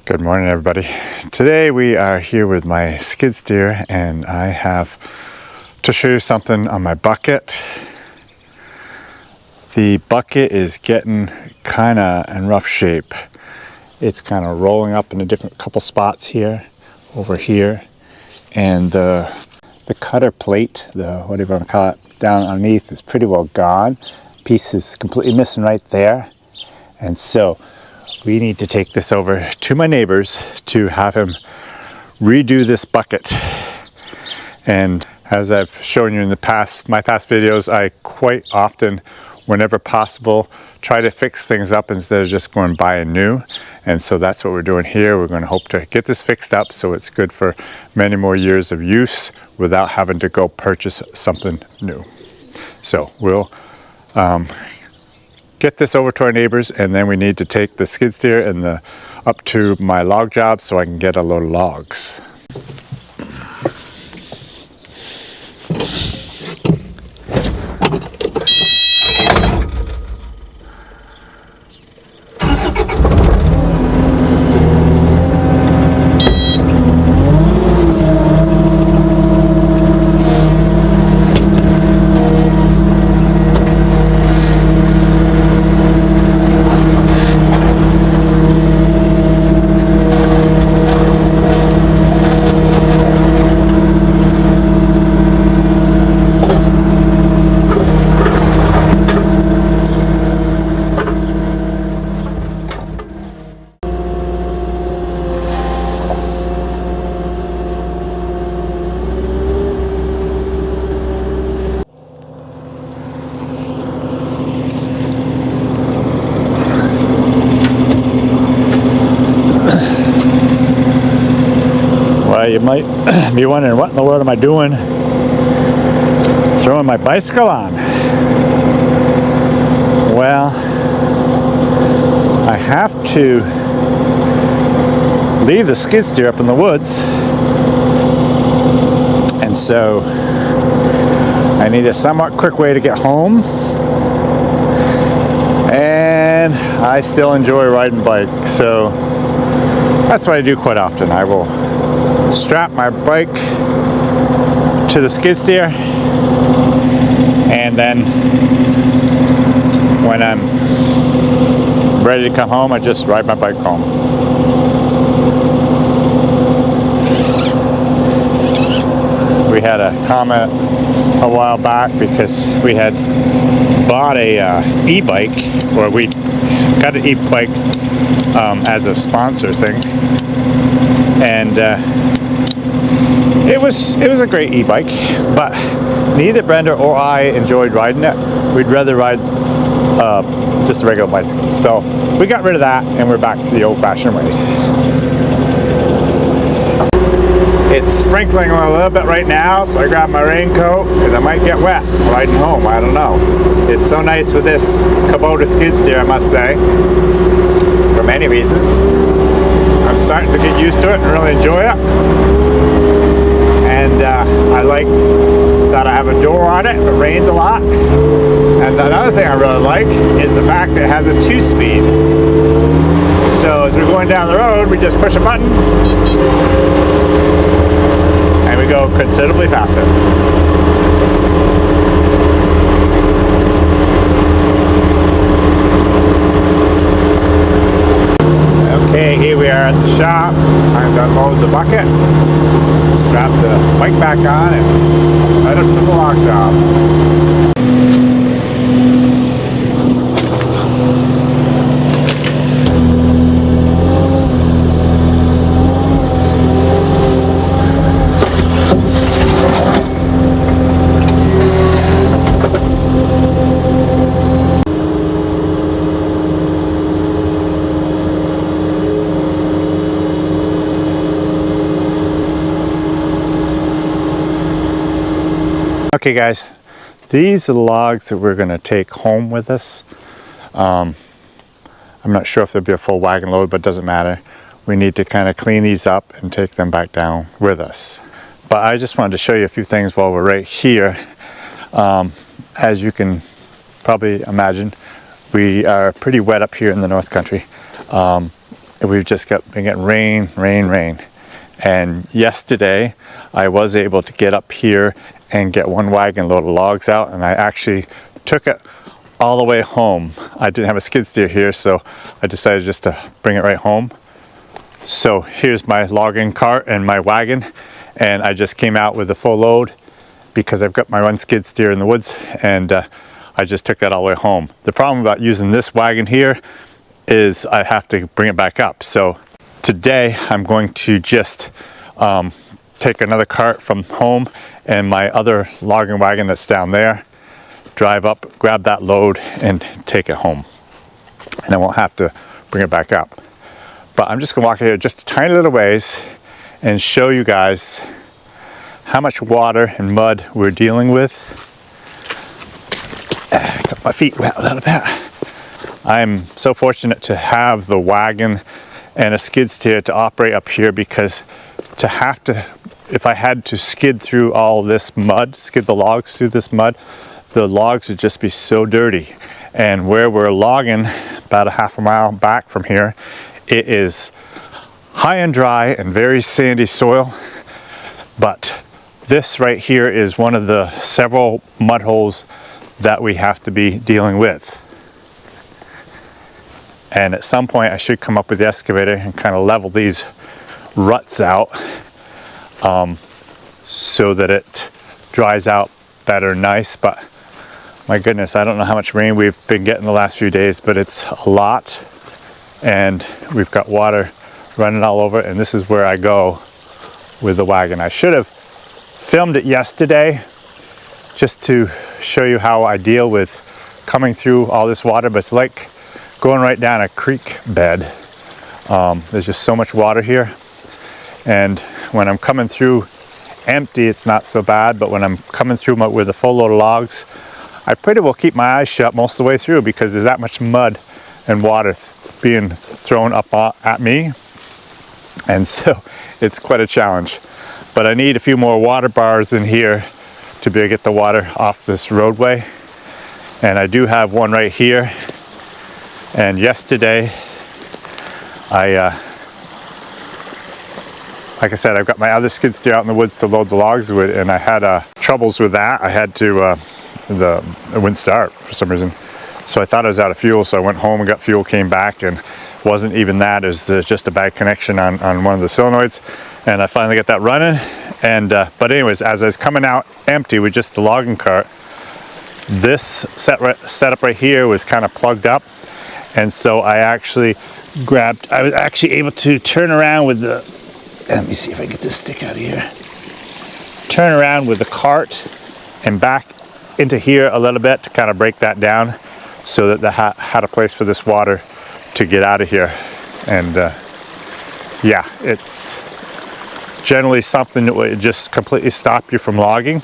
Good morning, everybody. Today we are here with my skid steer and I have to show you something on my bucket. The bucket is getting kind of in rough shape. It's kind of rolling up in a couple spots here, over here, and the cutter plate, whatever you want to call it, down underneath is pretty well gone. Piece is completely missing right there, and so we need to take this over to my neighbor's to have him redo this bucket. And as I've shown you in my past videos, I quite often, whenever possible, try to fix things up instead of just going buy a new. And so that's what we're doing here. We're going to hope to get this fixed up so it's good for many more years of use without having to go purchase something new. So we'll get this over to our neighbors, and then we need to take the skid steer and up to my log job so I can get a load of logs. You might be wondering, what in the world am I doing throwing my bicycle on? Well, I have to leave the skid steer up in the woods, and so I need a somewhat quick way to get home, and I still enjoy riding bikes, so that's what I do quite often. I will strap my bike to the skid steer, and then when I'm ready to come home, I just ride my bike home. We had a comment a while back because we had bought a e-bike, or we got an e-bike as a sponsor thing, and it was a great e-bike, but neither Brenda or I enjoyed riding it. We'd rather ride just a regular bicycle. So we got rid of that, and we're back to the old-fashioned ways. It's sprinkling a little bit right now, so I grabbed my raincoat because I might get wet riding home. I don't know. It's so nice with this Kubota skid steer, I must say, for many reasons. I'm starting to get used to it and really enjoy it. And I like that I have a door on it if it rains a lot. And another thing I really like is the fact that it has a 2-speed. So as we're going down the road, we just push a button and we go considerably faster. Okay, here we are at the shop. Time to unload the bucket, strap the bike back on, and head up to the log job. Okay guys, these are the logs that we're going to take home with us. I'm not sure if there'll be a full wagon load, but it doesn't matter. We need to kind of clean these up and take them back down with us. But I just wanted to show you a few things while we're right here. As you can probably imagine, we are pretty wet up here in the North Country. we've just been getting rain, rain, rain. And yesterday I was able to get up here and get one wagon load of logs out, and I actually took it all the way home. I didn't have a skid steer here, so I decided just to bring it right home. So here's my logging cart and my wagon, and I just came out with a full load because I've got my one skid steer in the woods, and I just took that all the way home. The problem about using this wagon here is I have to bring it back up. So today I'm going to just take another cart from home and my other logging wagon that's down there, drive up, grab that load, and take it home. And I won't have to bring it back up. But I'm just gonna walk here just a tiny little ways and show you guys how much water and mud we're dealing with. Got my feet wet a little bit. I'm so fortunate to have the wagon and a skid steer to operate up here, because if I had to skid through all this mud, skid the logs through this mud, the logs would just be so dirty. And where we're logging, about a half a mile back from here, it is high and dry and very sandy soil. But this right here is one of the several mud holes that we have to be dealing with. And at some point I should come up with the excavator and kind of level these ruts out so that it dries out better, nice. But my goodness, I don't know how much rain we've been getting the last few days, but it's a lot, and we've got water running all over, and this is where I go with the wagon. I should have filmed it yesterday just to show you how I deal with coming through all this water, but it's like going right down a creek bed. There's just so much water here, and when I'm coming through empty, it's not so bad, but when I'm coming through with a full load of logs, I pretty well keep my eyes shut most of the way through, because there's that much mud and water being thrown up at me, and so it's quite a challenge. But I need a few more water bars in here to be able to get the water off this roadway, and I do have one right here. And yesterday like I said, I've got my other skid steer out in the woods to load the logs with, and I had troubles with that. I had to it wouldn't start for some reason, so I thought I was out of fuel, so I went home and got fuel, came back, and wasn't even that. It was just a bad connection on one of the solenoids, and I finally got that running. And but anyways, as I was coming out empty with just the logging cart, this setup right here was kind of plugged up, and so I was actually able to turn around with the, let me see if I can get this stick out of here, turn around with the cart and back into here a little bit to kind of break that down, so that I had a place for this water to get out of here. And yeah, it's generally something that would just completely stop you from logging,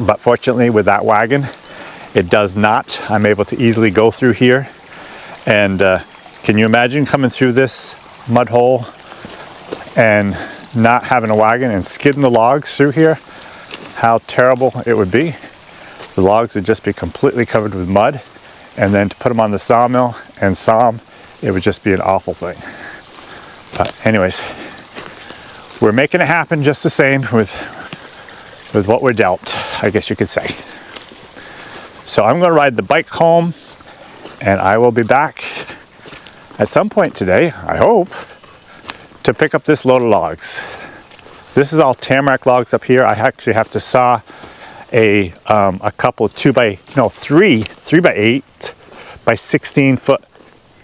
but fortunately with that wagon it does not. I'm able to easily go through here, and can you imagine coming through this mud hole and not having a wagon and skidding the logs through here? How terrible it would be. The logs would just be completely covered with mud, and then to put them on the sawmill and saw them, it would just be an awful thing. But anyways, we're making it happen just the same with what we're dealt, I guess you could say. So I'm going to ride the bike home, and I will be back at some point today, I hope, to pick up this load of logs. This is all tamarack logs up here. I actually have to saw a couple 3 by 8 by 16 foot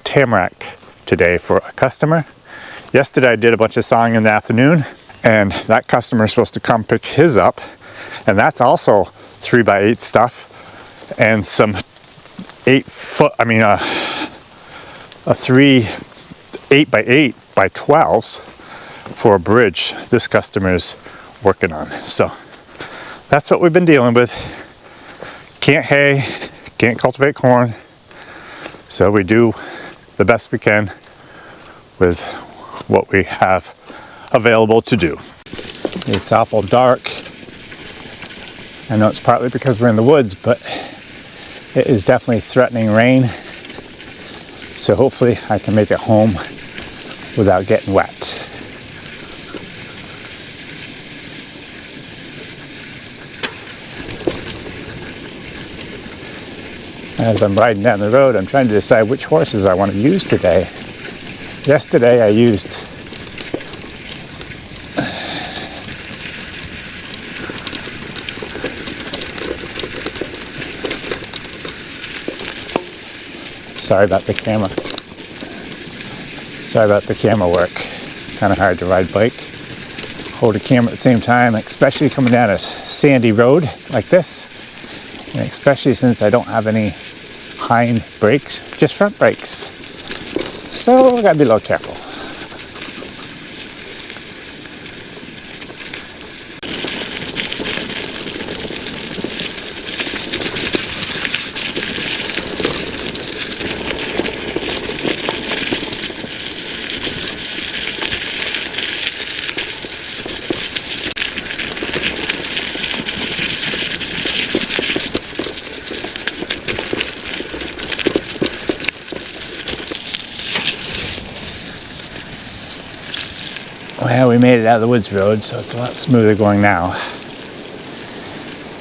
tamarack today for a customer. Yesterday I did a bunch of sawing in the afternoon, and that customer is supposed to come pick his up, and that's also 3 by 8 stuff, and some 8 by 8 by 12s for a bridge this customer is working on. So that's what we've been dealing with. Can't hay, can't cultivate corn, so we do the best we can with what we have available to do. It's awful dark. I know it's partly because we're in the woods, but it is definitely threatening rain. So hopefully I can make it home without getting wet. As I'm riding down the road, I'm trying to decide which horses I want to use today. Yesterday I used sorry about the camera. Sorry about the camera work. Kind of hard to ride bike, hold a camera at the same time, especially coming down a sandy road like this, and especially since I don't have any hind brakes, just front brakes. So I gotta be a little careful. Well, we made it out of the woods road, so it's a lot smoother going now.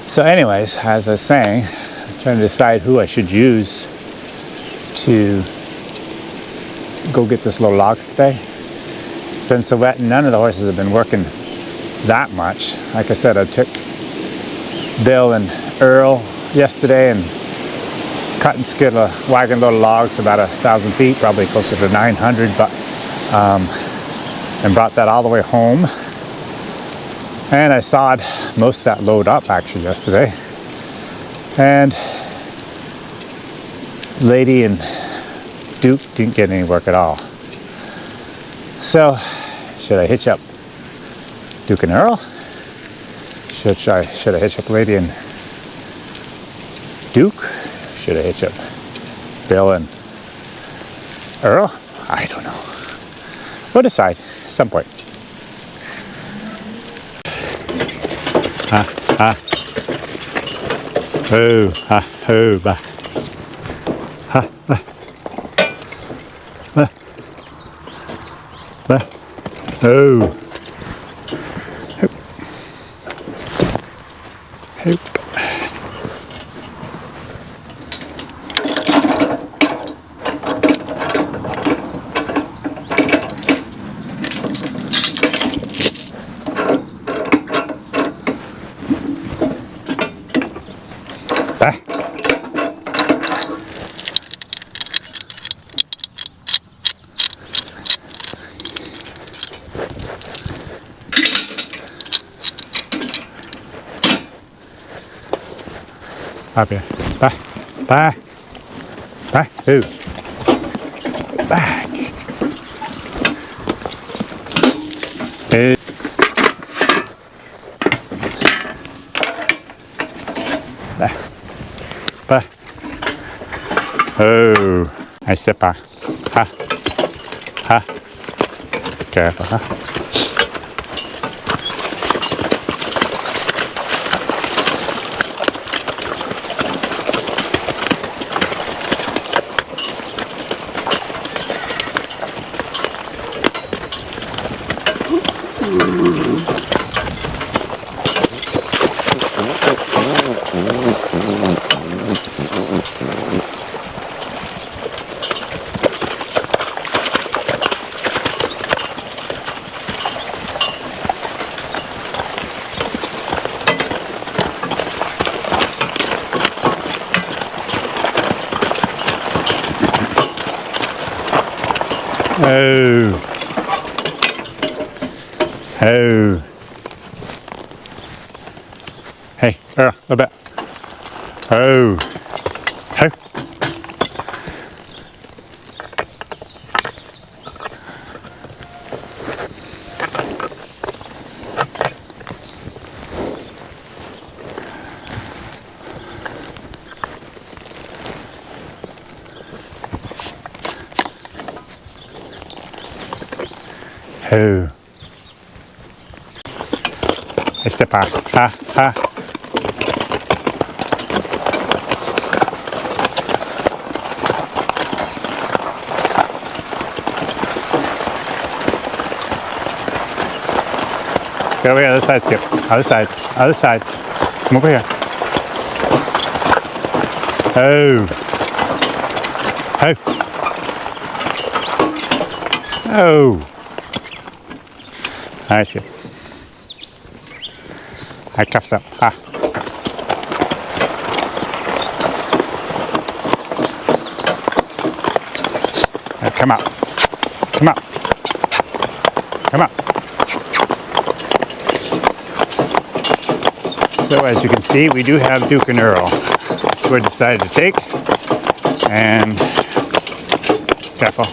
So anyways, as I was saying, I'm trying to decide who I should use to go get this little logs today. It's been so wet and none of the horses have been working that much. Like I said, I took Belle and Earl yesterday and cut and skid a wagon load of logs about 1,000 feet, probably closer to 900, but and brought that all the way home. And I sawed most of that load up actually yesterday. And Lady and Duke didn't get any work at all. So, should I hitch up Duke and Earl? Should I hitch up Lady and Duke? Should I hitch up Belle and Earl? I don't know. We'll decide at some point. Oh, oh, bah. Ha, bah. Bah. Bah. Oh. Hoop. Hoop. Up here. Bye. Bye. Bye. Ooh. Back. Hey. Bye. Bye. Oh. I step back. Ha. Ha. Careful, huh? Oh. Oh. Hey, Earl, a little bit. Oh. Hey. Oh. Step back. Ha, ha. Go over here, other side, Skip. Other side, other side. Come over here. Oh. Oh. Oh. Alright, Skip. I cuffed up. Ha. Now come out. Come out. Come out. So as you can see, we do have Duke and Earl. That's what we decided to take. And careful.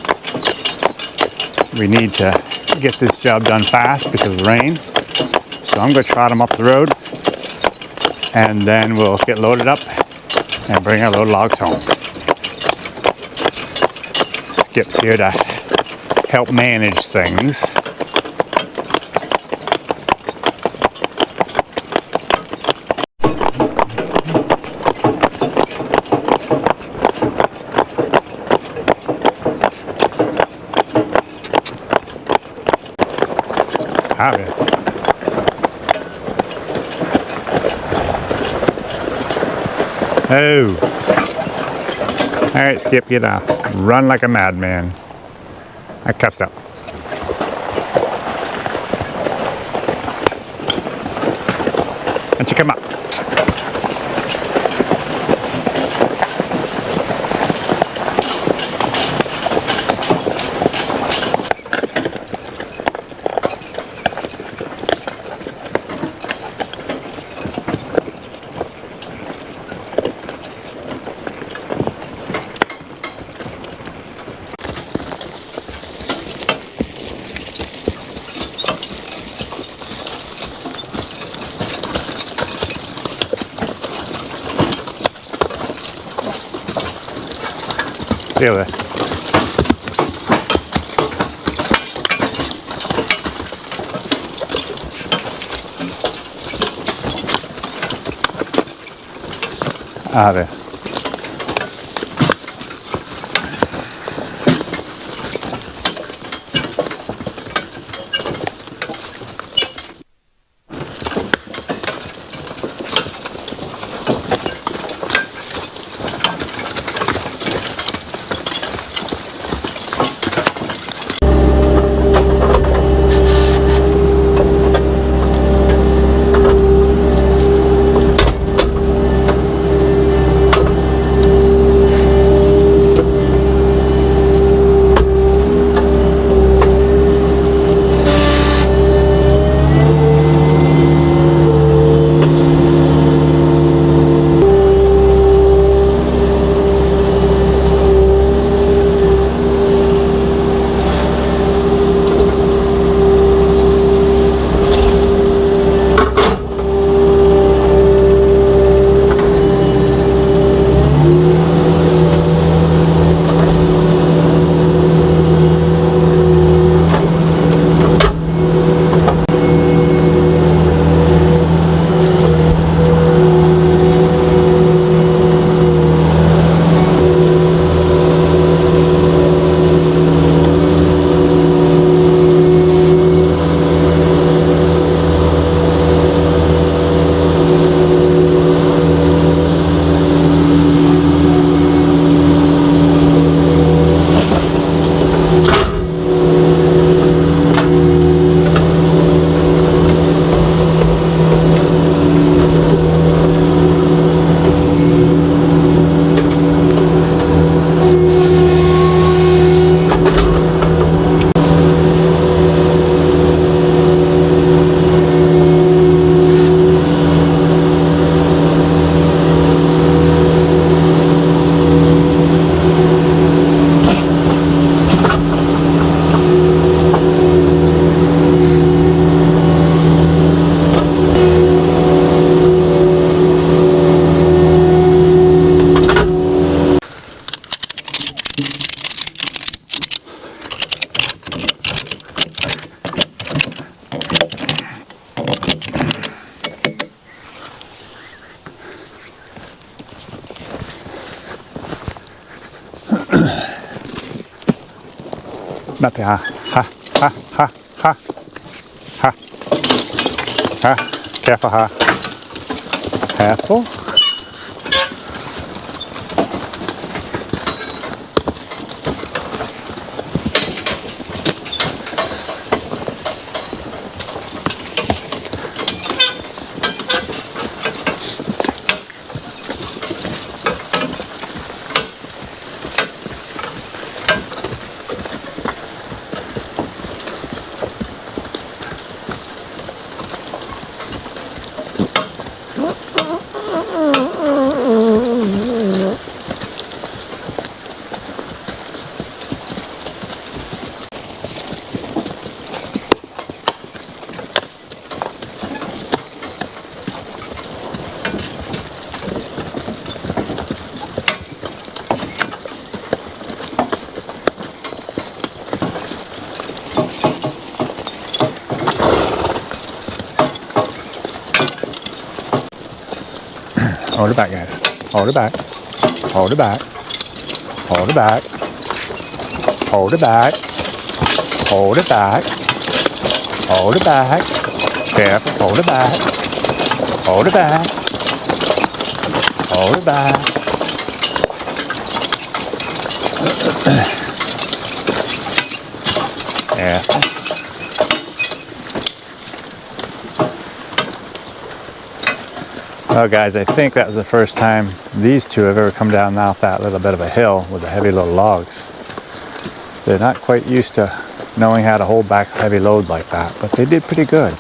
We need to get this job done fast because of the rain. So I'm going to trot them up the road. And then we'll get loaded up and bring our load logs home. Skip's here to help manage things. Have it. Oh. All right, Skip, get out. Run like a madman. I cuffed up. Why don't you come up? Deal with it. There. Not there. Ha, ha, ha, ha, ha. Huh? Careful, huh? Careful. Hold it back, guys. Hold it back. Hold it back. Hold it back. Hold it back. Hold it back. Hold it back. Careful. Hold it back. Hold it back. Hold it back. Careful. Well, guys, I think that was the first time these two have ever come down off that little bit of a hill with the heavy little logs. They're not quite used to knowing how to hold back a heavy load like that, but they did pretty good.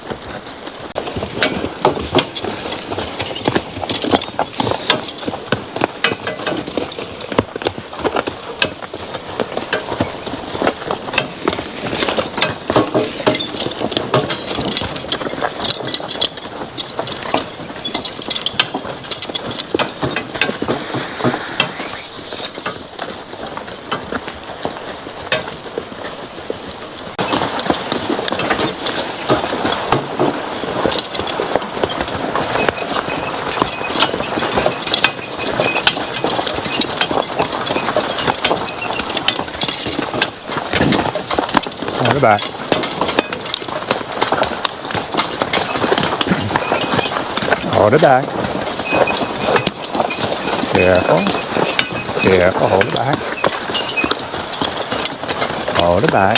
Hold it back. Hold it back. Careful. Careful. Hold it back. Hold it back.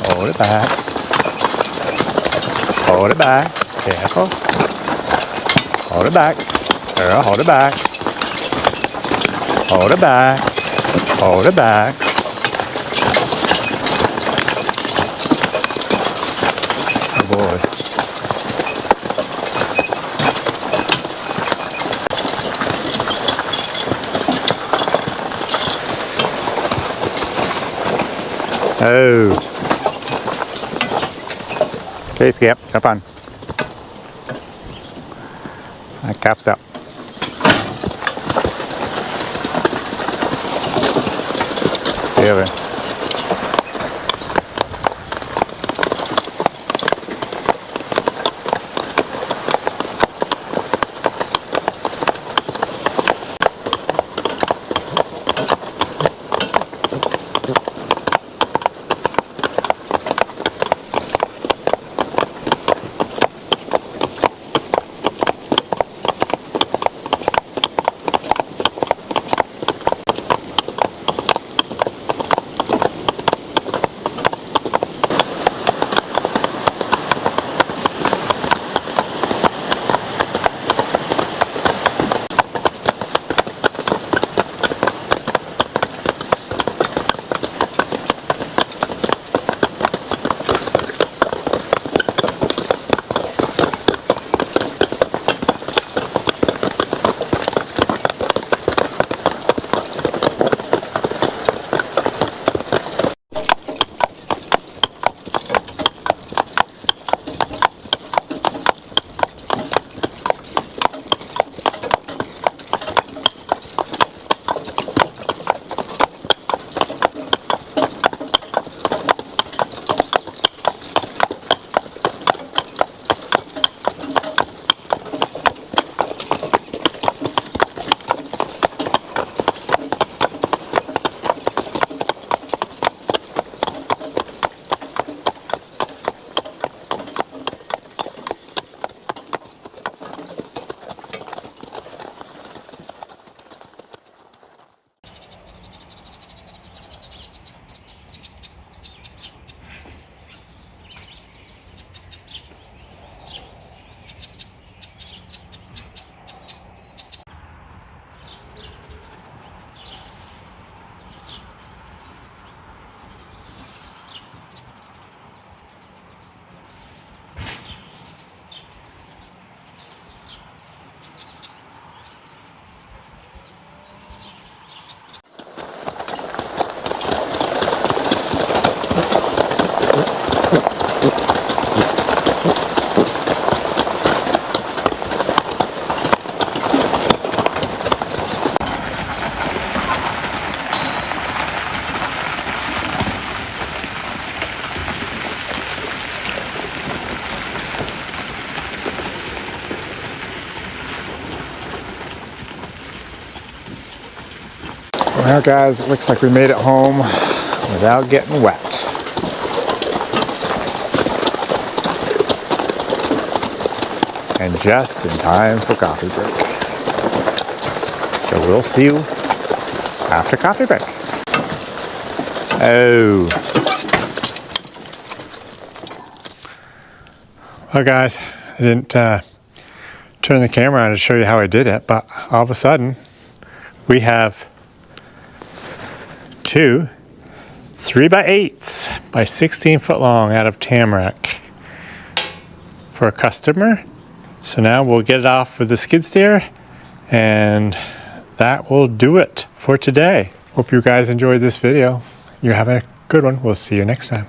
Hold it back. Hold it back. Careful. Hold it back. Earl, hold it back. Hold it back. Hold it back. Oh boy. Oh. Okay, Skip, jump on. That cap's up. There. Well guys, it looks like we made it home without getting wet. And just in time for coffee break. So we'll see you after coffee break. Oh. Well guys, I didn't turn the camera on to show you how I did it, but all of a sudden we have two 3x8s by 16 foot long out of tamarack for a customer. So now we'll get it off with the skid steer, and that will do it for today. Hope you guys enjoyed this video. You have a good one. We'll see you next time.